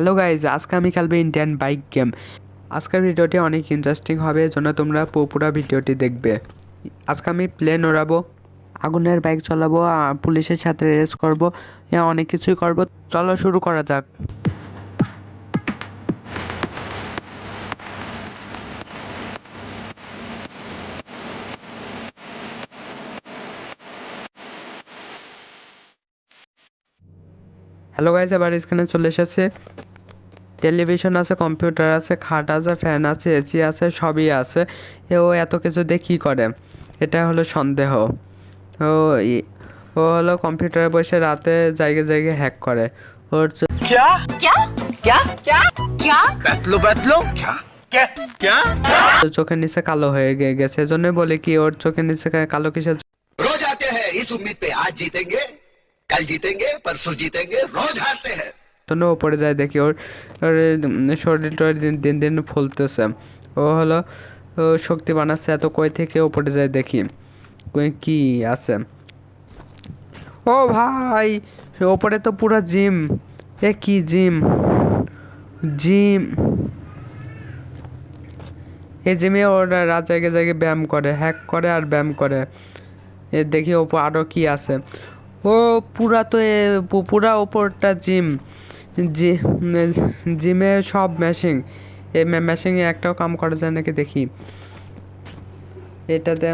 Hello guys, আজকে আমি খেলবো ইন্ডিয়ান বাইক গেম। আজকের ভিডিওটি অনেক ইন্টারেস্টিং হবে, এজন্য তোমরা পুরো ভিডিওটি দেখবে। আজকে আমি প্লেন ওড়াবো, আগুনের বাইক চালাবো, পুলিশের সাথে রেস করবো, অনেক কিছুই করবো। চলো শুরু করা যাক। হ্যালো গাইজ, এবার স্ক্রিনে চলে এসেছে। টেলিভিশন আছে, কম্পিউটার আছে, খাট আছে, ফ্যান আছে, এসি আছে, সবই আছে। ও এত কিছু দিয়ে কী করে? এটা হলো সন্দেহ। ও ও হলো কম্পিউটারে বসে রাতে জায়গায় জায়গায় হ্যাক করে। ওর क्या क्या क्या क्या क्या बैतलो क्या क्या क्या চোখের নিচে কালো হয়ে গেছে, এজন্য বলে কি ওর চোখের নিচে কালো কিসের रोज आते हैं इस उम्मीद पे आज जीतेंगे कल जीतेंगे परसों जीतेंगे रोज हारते हैं। জন্য ও পড়ে যায়। দেখি ওর ওর শরীরটা দিন দিন দিন ফুলতেছে। ও হলো ও শক্তি বানাচ্ছে, এত কই থেকে ও পড়ে যায়। দেখি কি আছে। ও ভাই, ওপরে তো পুরো জিম। এ কি জিম? জিম, এই জিমে ওরা রাত জায়গায় জায়গায় ব্যায়াম করে, হ্যাক করে আর ব্যায়াম করে। এ দেখি ওপর আরও কি আছে। ও পুরা তো পুরা ওপরটা জিম। জিমে সব মেশিন। এই মেশিনে একটাও কাম করা যায় নাকি দেখি। এটাতে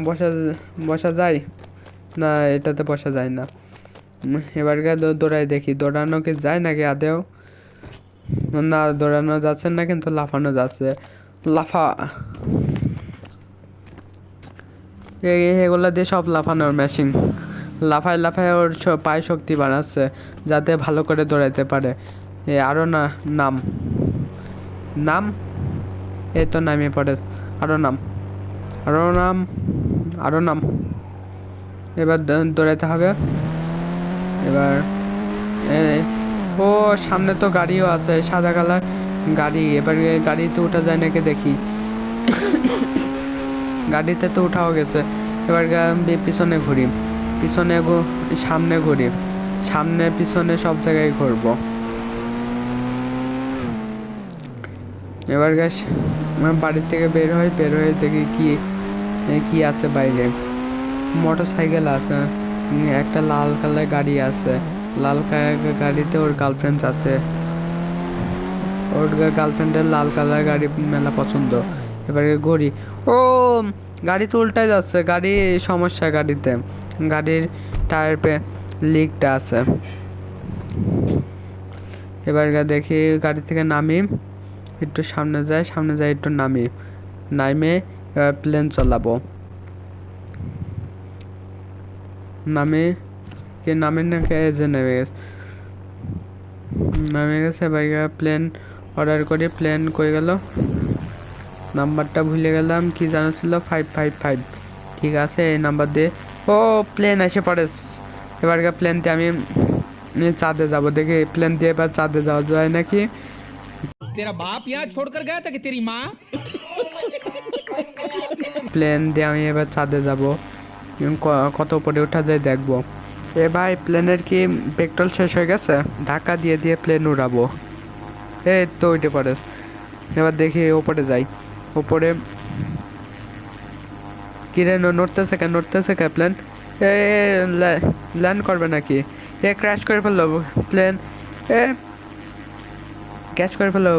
বসা বসা যায় না, এটাতে বসা যায় না। এবার দৌড়াই দেখি, দৌড়ানো কি যায় নাকি আদেও? না, দৌড়ানো যাচ্ছে না, কিন্তু লাফানো যাচ্ছে। লাফা, এগুলো দিয়ে সব লাফানোর মেশিন। লাফায় লাফায় ওর পায়ে শক্তি বানাচ্ছে, যাতে ভালো করে দৌড়াইতে পারে। আরও না, নাম নাম, এই তো নামিয়ে পড়ে। আরও নাম, আরও নাম, আরও নাম। এবার দৌড়াইতে হবে। এবার ও সামনে তো গাড়িও আছে, সাদা কালার গাড়ি। এবার গাড়িতে ওঠা যায় নাকি দেখি। গাড়িতে তো উঠাও গেছে। এবার পিছনে ঘুরি, পিছনে সামনে ঘুরি, সামনে পিছনে সব জায়গায় ঘুরবো। এবার গ্যাস বাড়ির থেকে বের হয়ে দেখি কি আছে বাইরে। মোটর সাইকেল আছে, একটা লাল কালার গাড়ি আছে। লাল কালার গাড়িতে ওর গার্লফ্রেন্ড আছে। ওর গার্লফ্রেন্ডের লাল কালার গাড়ি মেলা পছন্দ। এবারে ঘুরি। ও গাড়ি তো উল্টায় যাচ্ছে, গাড়ি সমস্যা। গাড়িতে গাড়ির টায়ার লিকটা আছে। এবার দেখি গাড়ি থেকে নামি, একটু সামনে যাই একটু নামি। এবার প্লেন চালাবো। নামে না কে যে নেমে গেছে। এবার প্লেন অর্ডার করি। প্লেন কই গেল? নাম্বারটা ভুলে গেলাম, কি জানা ছিল? 555। ঠিক আছে, এই নাম্বার দিয়ে। ও প্লেন এসে পড়ে। এবার প্লেন দিয়ে আমি চাঁদে যাব। দেখি প্লেন দিয়ে এবার চাঁদে যাওয়া যায় নাকি। तेरा बाप यहाँ छोड़कर गया था कि तेरी माँ? প্লেন দিয়ে আমি এবার চাঁদে যাব। কত উপরে ওঠা যায় দেখবো। এ ভাই, প্লেনের কি পেট্রোল শেষ হয়ে গেছে? ধাক্কা দিয়ে দিয়ে প্লেন উড়াবো। এই তো উঠে পড়ে। এবার দেখি ওপরে যাই। ওপরে কিরে নড়তেছে কে প্লেন? এ ল্যান্ড করবে নাকি? এ ক্র্যাশ করে ফেললো প্লেন। এ ক্র্যাশ করে ফেললো।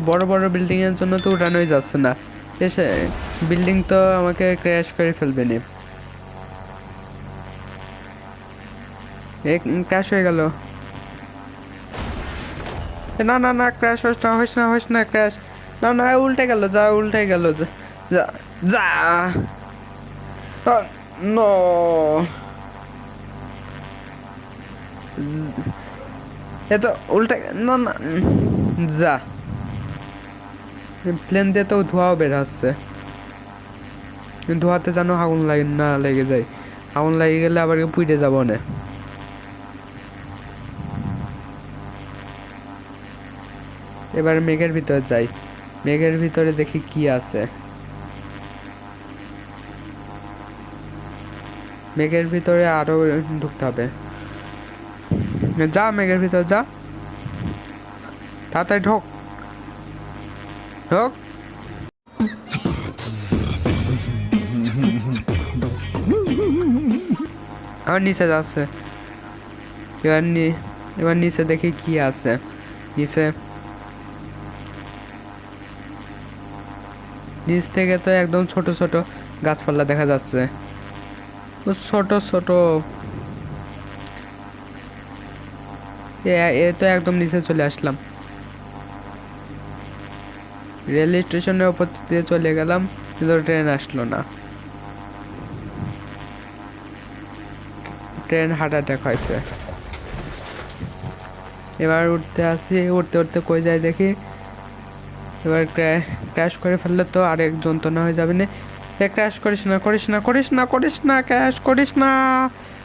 বড় বড় বিল্ডিংয়ের জন্য তো উঠানোই যাচ্ছে না। এসে বিল্ডিং তো আমাকে ক্র্যাশ করে ফেলবে না। ক্র্যাশ হয়ে গেল। না না না, ক্র্যাশ হোস না ক্র্যাশ। না না, উল্টে গেল, উল্টে গেল। যা যা নো, এ তো উল্টে। না না, যা। প্লেন দিয়ে তো ধোঁয়াও বের হচ্ছে। ধোঁয়াতে যেন আগুন না লেগে যায়। আগুন লেগে গেলে আবার পুড়ে যাবো না। এবার মেঘের ভিতরে যাই। মেঘের ভিতরে দেখি কি আছে। মেঘের ভিতরে আরো ঢুকতে হবে। যা মেঘের ভিতর যা, তাড়াতাড়ি ঢোক ঢোক। আবার নিচে যাচ্ছে, এবার নিচে দেখি কি আছে। নিচে নিচ থেকে তো একদম ছোট ছোট গাছপালা দেখা যাচ্ছে, ছোট ছোট। এ তো একদম নিচে চলে আসলাম, রেল স্টেশনের উপর দিয়ে চলে গেলাম, কিন্তু ট্রেন আসলো না। ট্রেন হার্ট অ্যাটাক হয়েছে। এবার উঠতে আসি, উঠতে উঠতে কই যাই দেখি, এবার ক্র্যাশ করে ফেললে তো আরেক যন্ত্রণা হয়ে যাবে না। ক্র্যাশ করিস না করিস না করিস না করিস না, ক্র্যাশ করিস না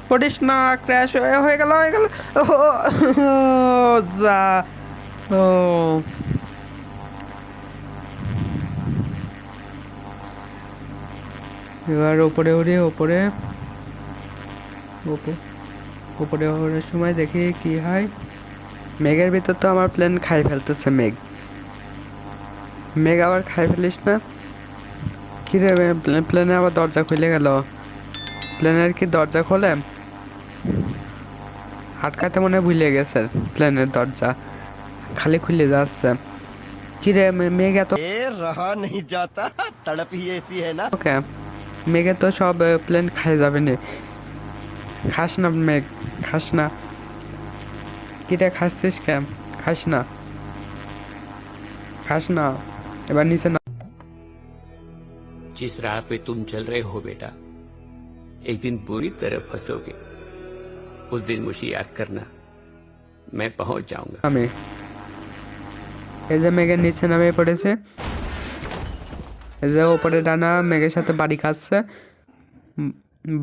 করিস না, ক্র্যাশ হয়ে গেল হয়ে গেল। যা ও এবার ওপরে উড়ে ওপরে উপরে ওঠার সময় দেখি কি হয়। মেঘের ভিতর তো আমার প্লেন খাই ফেলতেছে। মেঘ আবার খাই ফেলিস না। কিরে প্লেনে আবার দরজা খুলে গেল। প্লেনের কি দরজা খোলে? আটকাতে মনে ভুলে গেছে প্লেনের দরজা, খালি খুলে যাচ্ছে। কিরে মেঘ এত रहा नहीं जाता, तड़प ही ऐसी है ना। ওকে, মেঘে তো সব প্লেন খাই যাবে না। খাস না মেঘ, খাস না। কিরে খাচ্ছিস কেন? খাস না, খাস না। এবার নিচে না। जिस राह पे तुम चल रहे हो बेटा, एक दिन बुरी तरह फंसोगे। उस दिन मुझे याद करना, मैं पहुंच जाऊंगा। আমি এই যে মেঘের নিচে নামে পড়েছে, এই যে ওপরে ডানা মেঘের সাথে বাড়ি খাচ্ছে।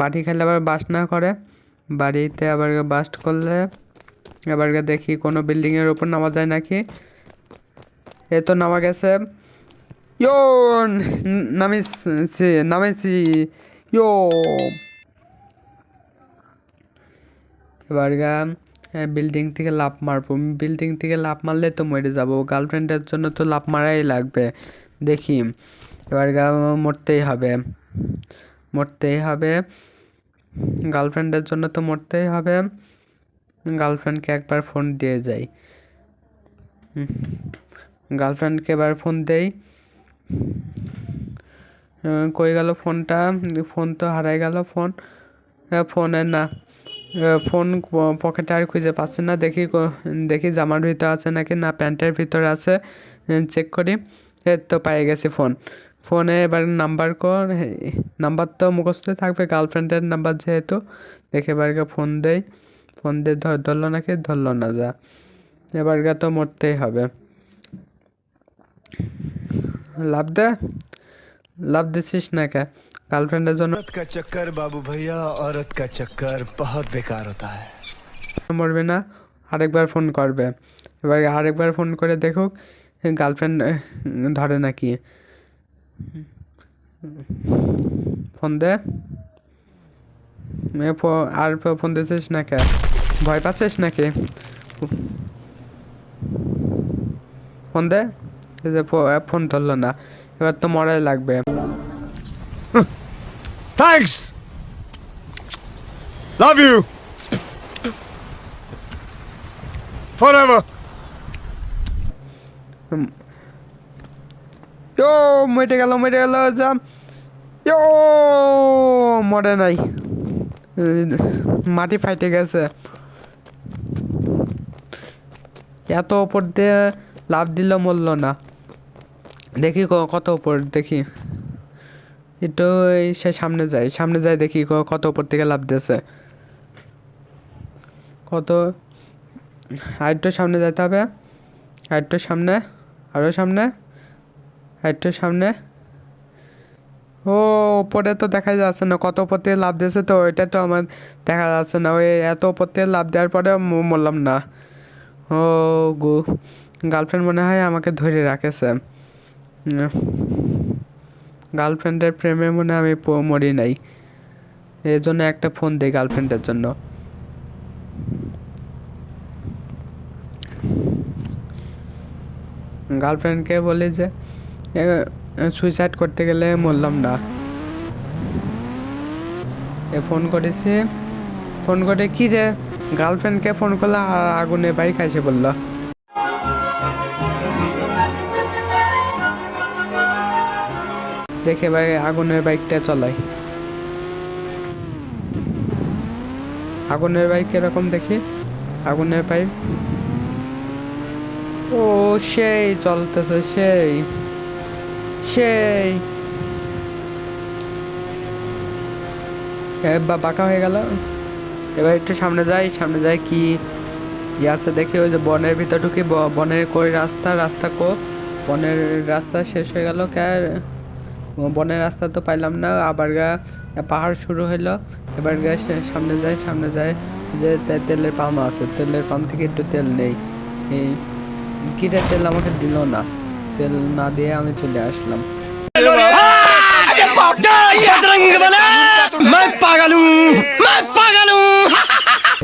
বাড়ি খেলে আবার বাস্ট না করে, বাড়িতে আবার বাস্ট করলে এবার দেখি কোনো বিল্ডিংয়ের ওপর নামা যায় নাকি। এ তো নামা গেছে। ইয়ো নামেছি ইয়ো। এবার বিল্ডিং থেকে লাফ মারবো। বিল্ডিং থেকে লাফ মারলে তো মরে যাবো। গার্লফ্রেন্ডের জন্য তো লাফ মারাই লাগবে। দেখি এবার মরতেই হবে, মরতেই হবে। গার্লফ্রেন্ডের জন্য তো মরতেই হবে। গার্লফ্রেন্ডকে একবার ফোন দিয়ে যাই। গার্লফ্রেন্ডকে এবার ফোন দেই। কই গেল ফোনটা? ফোন তো হারাই গেল। ফোনে না, ফোন পকেটে আর খুঁজে পাচ্ছে না। দেখি জামার ভিতর আছে নাকি, না প্যান্টের ভিতর আছে, চেক করি। তো পেয়ে গেছি ফোনে। এবার নাম্বার তো মুখস্থ থাকবে, গার্লফ্রেন্ডের নাম্বার যেহেতু। দেখে এবার ফোন দিয়ে ধরলো নাকি, ধরলো না। যা এবার তো মরতেই হবে। লাভ দিচ্ছিস না কে গার্লফ্রেন্ডের জন্য? औरत का चक्कर बाबू भैया, औरत का चक्कर बहुत बेकार होता है। মরবে না, আরেকবার ফোন করবে। এবার আরেকবার ফোন করে দেখুক গার্লফ্রেন্ড ধরে নাকি। ফোন দে। আর ফোন দিচ্ছিস না কে? ভয় পাচ্ছিস নাকি? ফোন দে। ফোন ধরলো না, এবার তো মরাই লাগবে। Thanks. Love you. Forever. ইয়ো মরে গেল যা। ইয়ো মরে নাই, মাটি ফাইটে গেছে। এত ওপর দিয়ে লাফ দিল, মরল না। দেখি কত ওপর, দেখি একটু সে সামনে যাই দেখি কত ওপর থেকে লাফ দিয়েছে। কত আরেকটু সামনে যেতে হবে, আরেকটু সামনে, আরও সামনে, আরেকটু সামনে। ও ওপরে তো দেখা যাচ্ছে না, কত ওপর থেকে লাফ দিয়েছে তো ওইটা তো আমার দেখা যাচ্ছে না। ওই এত ওপর থেকে লাফ দেওয়ার পরে মরলাম না। ও গার্লফ্রেন্ড মনে হয় আমাকে ধরে রাখেছে। গার্লফ্রেন্ডের প্রেমে মনে আমি মরি নাই। এই জন্য একটা ফোন দিই গার্লফ্রেন্ডের জন্য। গার্লফ্রেন্ডকে বলি যে সুইসাইড করতে গেলে মরলাম না। ফোন করেছি, ফোন করে কি রে গার্লফ্রেন্ডকে ফোন করলো আর আগুনে বাইক এসে বললো। দেখে ভাই আগুনের বাইকটা চলাই, আগুনের বাইক এরকম দেখি, আগুনের বাইক ও সেই চলতেছে, সেই সেই বাঁকা হয়ে গেল। এবার একটু সামনে যাই, সামনে যাই কি আছে দেখি, ওই যে বনের ভিতর ঢুকি, বনের কই রাস্তা, রাস্তা কো বনের রাস্তা শেষ হয়ে গেল, বনের রাস্তা তো পাইলাম না, আবার পাহাড় শুরু হইলো। এবার সামনে যাই, সামনে যাই যে তেলের পাম্প আছে, তেলের পাম্প থেকে একটু তেল নেই, এই কিটা তেল আমাকে দিল না, তেল না দিয়ে আমি চলে আসলাম।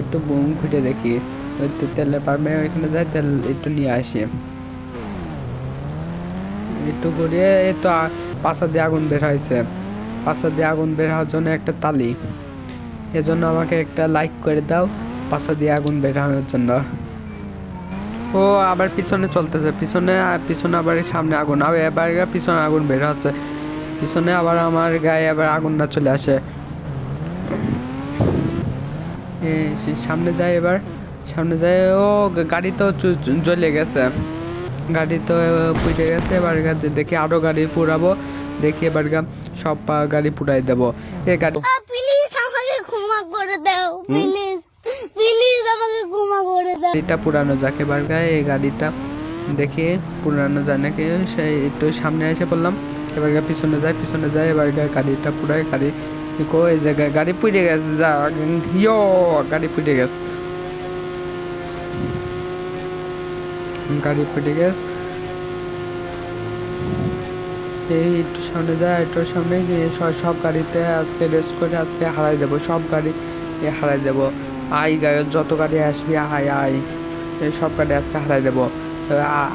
একটু বুম খুঁজে দেখি, ওই তেলের পাম্পে ওইখানে যাই, তেল একটু নিয়ে আসি, একটু ঘুরিয়ে এই তো পাশা দিয়ে আগুন বের হয়েছে, পাশা দিয়ে আগুন বের হওয়ার জন্য একটা তালি, এজন্য আমাকে একটা লাইক করে দাও পাশা দিয়ে আগুন বের হওয়ার জন্য। ও আবার পিছনে চলতেছে, পিছনে পিছনে আবার সামনে আগুন, এবার পিছনে আগুন বের হচ্ছে, পিছনে আবার আমার গায়ে আবার আগুন না চলে আসে। সামনে যায়, এবার সামনে যায়, ও গাড়ি তো জ্বলে গেছে, গাড়ি তো পুড়ে গেছে। এবার দেখি আরো গাড়ি পুরাবো, দেখি এবার সব গাড়ি পুরাই দেবো। এই গাড়ি প্লিজ আমাকে ক্ষমা করে দাও, প্লিজ প্লিজ আমাকে ক্ষমা করে দাও। গাড়িটা পুরানো যাক, এবার এই গাড়িটা দেখি পুরানো যায় নাকি, সেই একটু সামনে এসে পড়লাম, এবার পিছনে যায়, পিছনে যায়, এবার গাড়িটা পুরাই, গাড়ি ওই জায়গায় গাড়ি পুড়ে গেছে, যা ইয়ো গাড়ি পুড়ে গেছে, গাড়ি পুড়ে গেছে। এই একটু সামনে যায়, একটু সামনে গিয়ে সব গাড়িতে আজকে রেস করে আজকে হারাই দেবো, সব গাড়ি হারাই দেবো। আই যত গাড়ি আসবি আয় আয়, এই সব গাড়ি আজকে হারাই দেবো।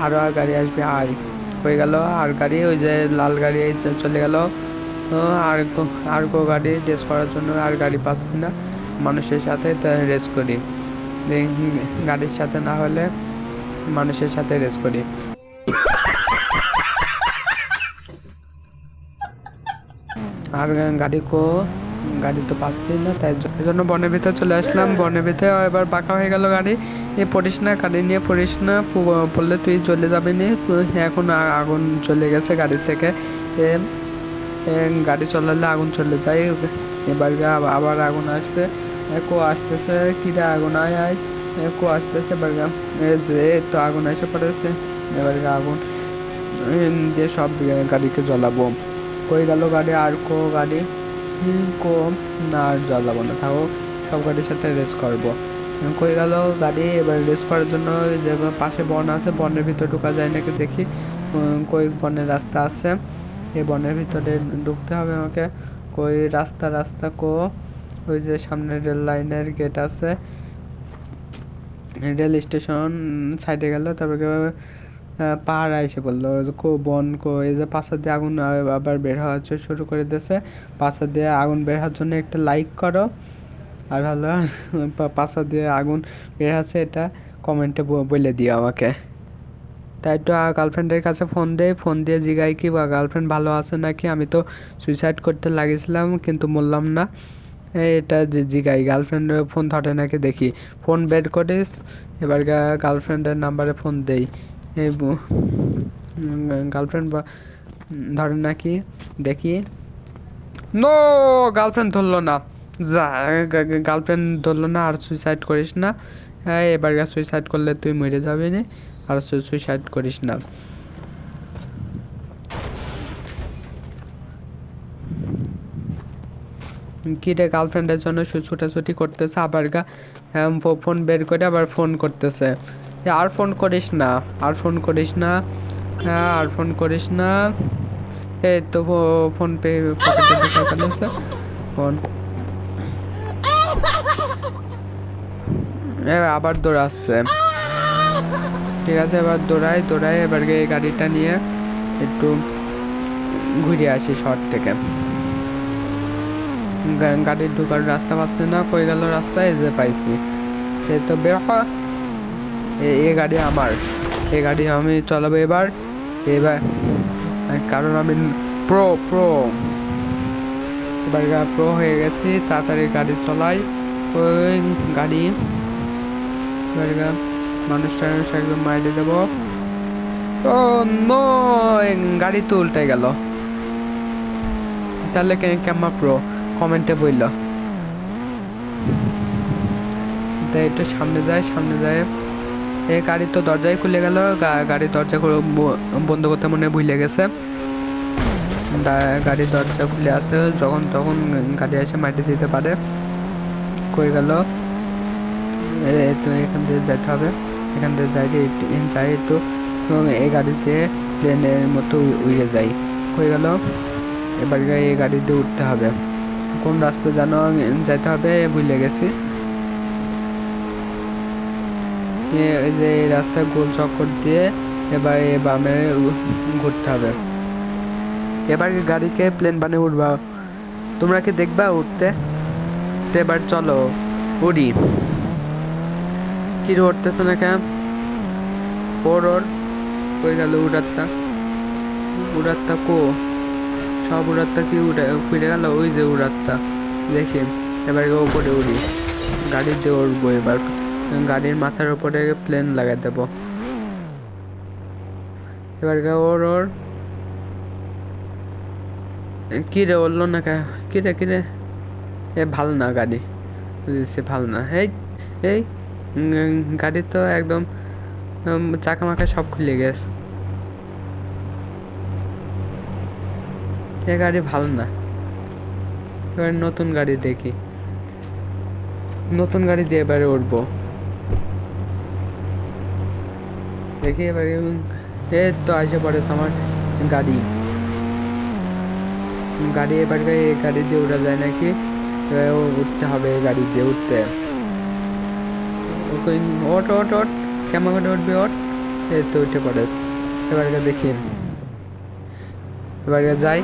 আরো গাড়ি আসবে আয়, হয়ে গেল। আর গাড়ি ওই যে লাল গাড়ি চলে গেল, আর কো গাড়ি রেস করার জন্য আর গাড়ি পাচ্ছি না, মানুষের সাথে রেস করি, গাড়ির সাথে না হলে মানুষের সাথে রেস করি। আর গাড়ি তো পাচ্ছি না, তাই জন্য বনের ভিতরে চলে আসলাম, বনের ভিতরে এবার বাঁকা হয়ে গেল গাড়ি। পড়িস না, গাড়ি নিয়ে পড়িস না, পড়লে তুই চলে যাবি নি। এখন আগুন চলে গেছে গাড়ি থেকে, গাড়ি চলালে আগুন চলে যায়, এবার আবার আগুন আসবে, কো আসতেছে, কিরে আগুন আয় আয়, কো আসতেছে, এবার তো আগুন এসে পড়েছে, এবার আগুন দিয়ে সব গাড়িকে জ্বলাবো। কই গেল গাড়ি, আর কো গাড়ি কো না, আর জ্বলাবো না, থাকো, সব গাড়ির সাথে রেস করবো। কই গেল গাড়ি, এবার রেস করার জন্য যে পাশে বন আছে, বনের ভিতরে ঢোকা যায় নাকি দেখি, কই বনের রাস্তা আছে, এই বনের ভিতরে ঢুকতে হবে আমাকে, কই রাস্তা, রাস্তা কো, ওই যে সামনে রেল লাইনের গেট আছে, রেল স্টেশন সাইডে গেল, তারপরে পাহাড় এসে পড়লো, বন এই যে পাশা দিয়ে আগুন আবার বের হওয়া শুরু করে দিয়েছে, পাশা দিয়ে আগুন বের হওয়ার জন্য একটা লাইক করো, আর হলো পাশা দিয়ে আগুন বের হচ্ছে এটা কমেন্টে বলে দিও আমাকে। তাই একটু গার্লফ্রেন্ডের কাছে ফোন দেয়, ফোন দিয়ে জিগাই কি বা গার্লফ্রেন্ড ভালো আছে নাকি, আমি তো সুইসাইড করতে লাগিয়েছিলাম কিন্তু বললাম না, এটা যে জিগাই গার্লফ্রেন্ড ফোন ধরে নাকি দেখি, ফোন বের করিস, এবার গার্লফ্রেন্ডের নাম্বারে ফোন দেই, এই গার্লফ্রেন্ড ধরে নাকি দেখি, নো গার্লফ্রেন্ড ধরলো না, যা গার্লফ্রেন্ড ধরলো না, আর সুইসাইড করিস না, এবার সুইসাইড করলে তুই মরে যাবি না, আর সুইসাইড করিস না। কি রে গার্লফ্রেন্ডের জন্য ছুটাছুটি করতেছে, আবার ফোন বের করে আবার ফোন করতেছে, আর ফোন করিস না, আর ফোন করিস না, আর ফোন করিস না, এই তো ফোন পে ফোন আবার দৌড়াচ্ছে, ঠিক আছে, এবার দৌড়াই এবার এই গাড়িটা নিয়ে একটু ঘুরে আসি শহর থেকে। গাড়ির ঢোকার রাস্তা পাচ্ছি না, কই গেল রাস্তায়, যে পাইছি। এই তো বের হ, এই গাড়ি আমার, এই গাড়ি আমি চালাবো এবার। কারণ আমি প্রো এবার প্রো হয়ে গেছি, তাড়াতাড়ি গাড়ি চলাই। ওই গাড়ি এবার মানুষটা একদম মাইরে দেবো। ও নো, গাড়ি তো উল্টে গেল। তাহলে কেমন প্রো কমেন্টে বলল। একটু সামনে যায়, এই গাড়ি তো দরজায় খুলে গেল, গাড়ির দরজা বন্ধ করতে মনে ভুলে গেছে। গাড়ির দরজা খুলে আছে, যখন তখন গাড়ি এসে মাটি দিতে পারে। কই গেল, তো এখান থেকে যেতে হবে, এখান থেকে যাই একটু এই গাড়িতে প্লেনের মতো উড়ে যাই। কই গেল, এবার এই গাড়িতে উঠতে হবে। কোন রাস্তা যেন যেতে হবে ভুলে গেছি। এই যে এই রাস্তায় গোল চক্কর দিয়ে এবার এই বামে ঘুরতে হবে। এবার গাড়িকে প্লেন বানিয়ে উঠবা, তোমরা কি দেখবা উঠতে? তো এবার চলো উড়ি। কি উঠতেছে না কেন? ওর কই গেল উড়াত্তা কো, সব উড়াত্তা কি ফিরে গেল? ওই যে উড়াত্তা, দেখি। এবার উপরে উড়ি, গাড়িতে উঠবো। এবার গাড়ির মাথার উপরে প্লেন লাগাই দেবো। এবার ওর কি রে উঠলো না কে? কিরে এ ভালো না গাড়ি, বুঝেছি ভালো না। এই গাড়ি তো একদম চাকা মাকা সব খুলে গেছে, এ গাড়ি ভালো না। এবার নতুন গাড়ি দেখি, নতুন গাড়ি দিয়ে এবারে উঠবো। দেখি এবারে এই তো আসে পড়েছে আমার গাড়ি। এবার এই গাড়ি দিয়ে উঠা যায় নাকি? উঠতে হবে এই গাড়ি দিয়ে উঠতে। ওট কেমন করে উঠবি? এই তো উঠে পড়েছ। এবার দেখি, এবার যাই,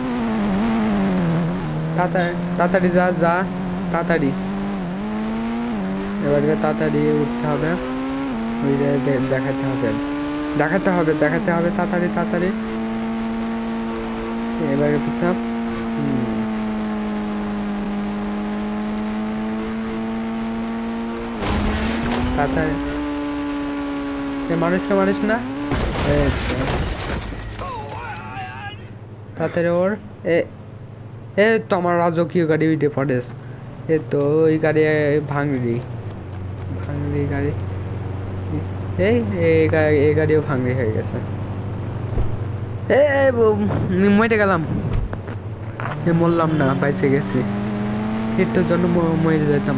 তাড়াতাড়ি যা তাড়াতাড়ি। এবার তাড়াতাড়ি উঠতে হবে, দেখাতে হবে তাড়াতাড়ি। এবারে পিছাপ, তাড়াতাড়ি। মানুষ না, তাড়াতাড়ি ওর এ তো আমার রাজকীয় গাড়ি উঠে পড়েস। এ তো ওই গাড়ি ভাঙড়ি গাড়ি, এই গাড়িও ভাঙড়ি হয়ে গেছে। মরে গেলাম, মরলাম না, বাইচে গেছি। একটুর জন্য মরে যেতাম।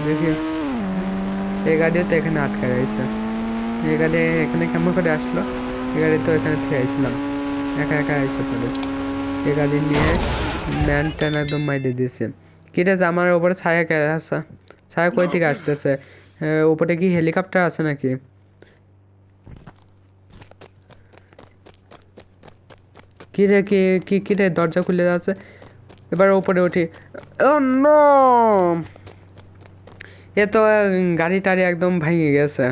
দেখি এই গাড়িও তো এখানে আটকে রয়েছে। এই গাড়ি এখানে কেমন করে আসলো? এই গাড়ি তো এখানে থেকে আসলাম, একা এসে পড়ে। এই গাড়ি নিয়ে ম্যান ট্যান একদম মাইরে দিয়েছে। কিরে যে আমার উপরে ছায়া কে আসছে? ছায়া কই থেকে আসতেছে? উপরে কি হেলিকপ্টার আছে নাকি? কিরে দরজা খুলে যাচ্ছে। এবার উপরে উঠি। ও নো, এ তো গাড়ি টাড়ি একদম ভেঙে গেছে,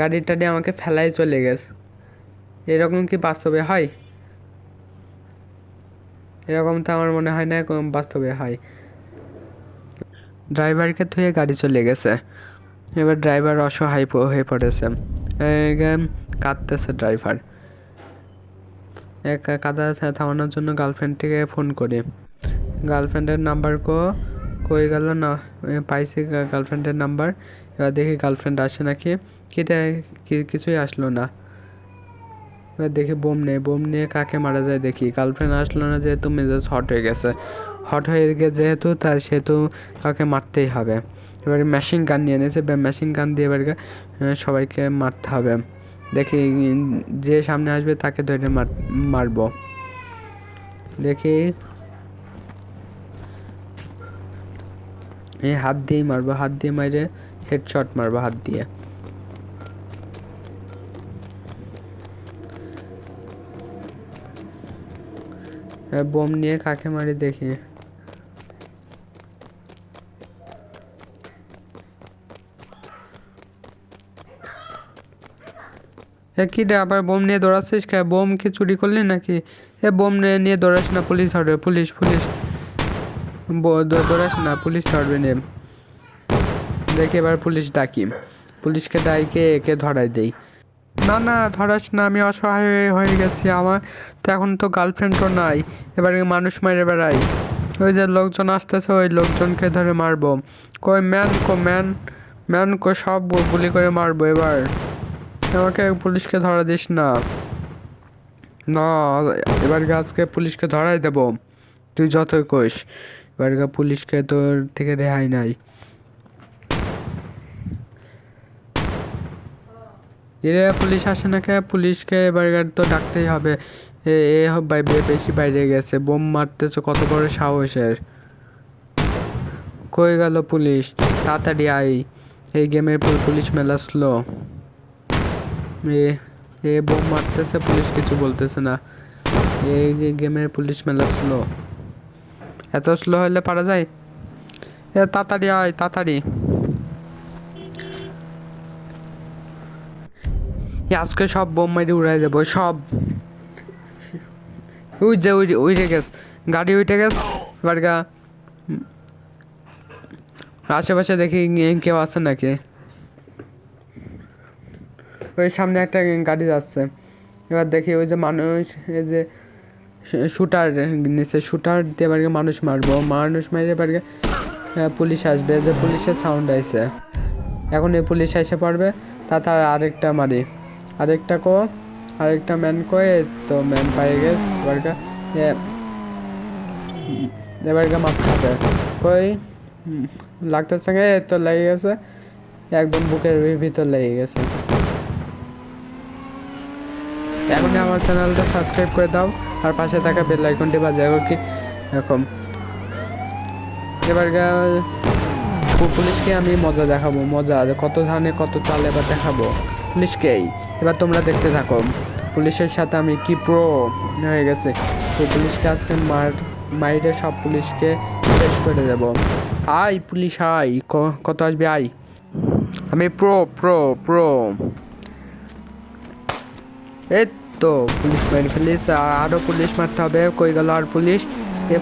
গাড়ি টাড়ি আমাকে ফেলাই চলে গেছে। এরকম কি বাস্তবে হয়? এরকম তো আমার মনে হয় না বাস্তবে হয়। ড্রাইভারকে ধুয়ে গাড়ি চলে গেছে। এবার ড্রাইভার অসহায় হয়ে পড়েছে, কাঁদতেছে ড্রাইভার। কাদা থামানোর জন্য গার্লফ্রেন্ডটিকে ফোন করি। গার্লফ্রেন্ডের নাম্বার কই গেল না, পাইছি গার্লফ্রেন্ডের নাম্বার। এবার দেখি গার্লফ্রেন্ড আসে নাকি। কিছুই আসলো না। এবার দেখি বোম নিয়ে কাকে মারা যায় দেখি। গার্লফ্রেন্ড আসলো না যেহেতু মেজাজ হট হয়ে গেছে, যেহেতু তার সেহেতু কাউকে মারতেই হবে। এবারে মেশিন গান নিয়ে এনেছে, মেশিন গান দিয়ে এবার সবাইকে মারতে হবে। দেখি যে সামনে আসবে তাকে ধরে মারবো। দেখি এই হাত দিয়েই মারবো, হাত দিয়ে মাইরে হেডশট মারবো হাত দিয়ে। বোম নিয়ে কাকে মারি দেখি। কি রে আবার বোম নিয়ে দৌড়াচ্ছিস? বোম কি চুরি করলি নাকি? বোম নিয়ে দৌড়াস না, পুলিশ ধরবে, পুলিশ পুলিশ। দৌড়াস না, পুলিশ ধরবে নে। দেখি এবার পুলিশ ডাকি, পুলিশকে ডাইকে একে ধরাই দেই। না না ধরাস না, আমি অসহায় হয়ে গেছি। আমার তো এখন তো গার্লফ্রেন্ডও নাই, এবার মানুষ মেরে বেড়াই। ওই যে লোকজন আসতেছে, ওই লোকজনকে ধরে মারবো। কই ম্যান কো সব গুলি করে মারবো এবার। আমাকে পুলিশকে ধরা দিস না। না এবার আজকে পুলিশকে ধরাই দেব, তুই যতই কইস। এবার পুলিশকে তোর থেকে রেহাই নাই। এরে পুলিশ আসে না কে? পুলিশকে এবার তো ডাকতেই হবে। বেশি বাইরে গেছে, বোম মারতেছে, কত বড় সাহসের। কই গেল পুলিশ? তাড়াতাড়ি আই, এই গেমের পুলিশ মেলা স্লো। এ বোম মারতেছে, পুলিশ কিছু বলতেছে না। এই গেমের পুলিশ মেলা স্লো। এত স্লো হলে পারা যায়? তাড়াতাড়ি আয়, তাড়াতাড়ি। আজকে সব বোম মারি উড়াই দেবো সব। উইটে গেছ, গাড়ি উইটে গেছ। এবার আশেপাশে দেখি কেউ আছে নাকি। ওই সামনে একটা গাড়ি যাচ্ছে, এবার দেখি ওই যে মানুষ, এই যে শুটার নিচে, শুটার দিয়ে এবার মানুষ মারবো, মানুষ মারে এবার পুলিশ আসবে। যে পুলিশের সাউন্ড আইছে, এখন এই পুলিশ এসে পড়বে। তার আরেকটা মারি, আরেকটা ম্যান কয়ে তো ম্যান পাই গেছে। এবার মারতে হবে। কই লাগতেছে গে, তো লেগে গেছে একদম বুকের ভিতর লেগে গেছে। এখন আমার চ্যানেলটা সাবস্ক্রাইব করে দাও আর পাশে থাকা বেল আইকনটি বাজিয়ে রাখো। কি এরকম এবার পুলিশকে আমি মজা দেখাবো, মজা কত ধানে কত চাল এবার দেখাবো পুলিশকেই। এবার তোমরা দেখতে থাকো, পুলিশের সাথে আমি কি প্রো হয়ে গেছে। তো পুলিশকে আজকে মাইরে সব পুলিশকে শেষ করে দেব। আই পুলিশ আই, কত আসবে আই, আমি প্রো প্রো প্রো। এই তো পুলিশ মেরে ফেলিস, আরও পুলিশ মারতে হবে। কই গেল আর পুলিশ?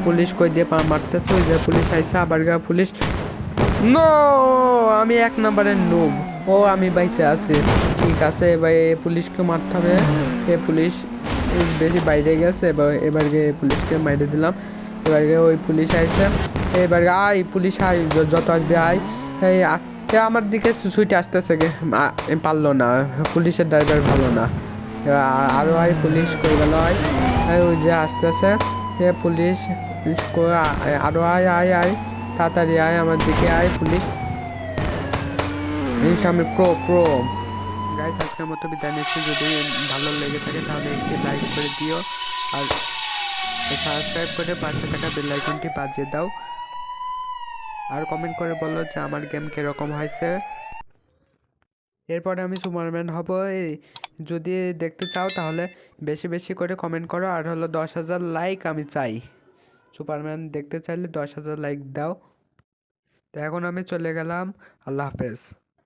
পুলিশ কই দিয়ে মারতেছে, ওই যে পুলিশ আইসা আবার পুলিশ। নো, আমি 1 নম্বরের নুব। ও আমি বাইচে আছি, ঠিক আছে। এবার পুলিশকে মারতে হবে। পুলিশ বেশি বাইরে গেছে, এবার পুলিশকে মাইরে দিলাম। এবার ওই পুলিশ আইসে, এবার আই পুলিশ আই, যত আসবে আই। আমার দিকে সুইটে আসতেছে, পারলো না, পুলিশের ড্রাইভার ভালো না। আরও আয় পুলিশ কই গেল? আয় ওই যে আসতেছে পুলিশ, আরও আয় আয় আয়, তাড়াতাড়ি আয় আমার দিকে আয় পুলিশ। আমি প্রো প্রো। গাইস আজকের মতো বিদায় নিচ্ছি। যদি ভালো লেগে থাকে তাহলে একটি লাইক করে দিও আর সাবস্ক্রাইব করে পাশে থাকা বেল আইকনটি বাজিয়ে দাও। আর কমেন্ট করে বলো যে আমার গেম কীরকম হয়েছে। এরপরে আমি সুপারম্যান হব। যদি দেখতে চাও তাহলে বেশি বেশি করে কমেন্ট করো। আর হলো 10,000 লাইক আমি চাই, সুপারম্যান দেখতে চাইলে 10,000 লাইক দাও। তো এখন আমি চলে গেলাম, আল্লাহ হাফেজ।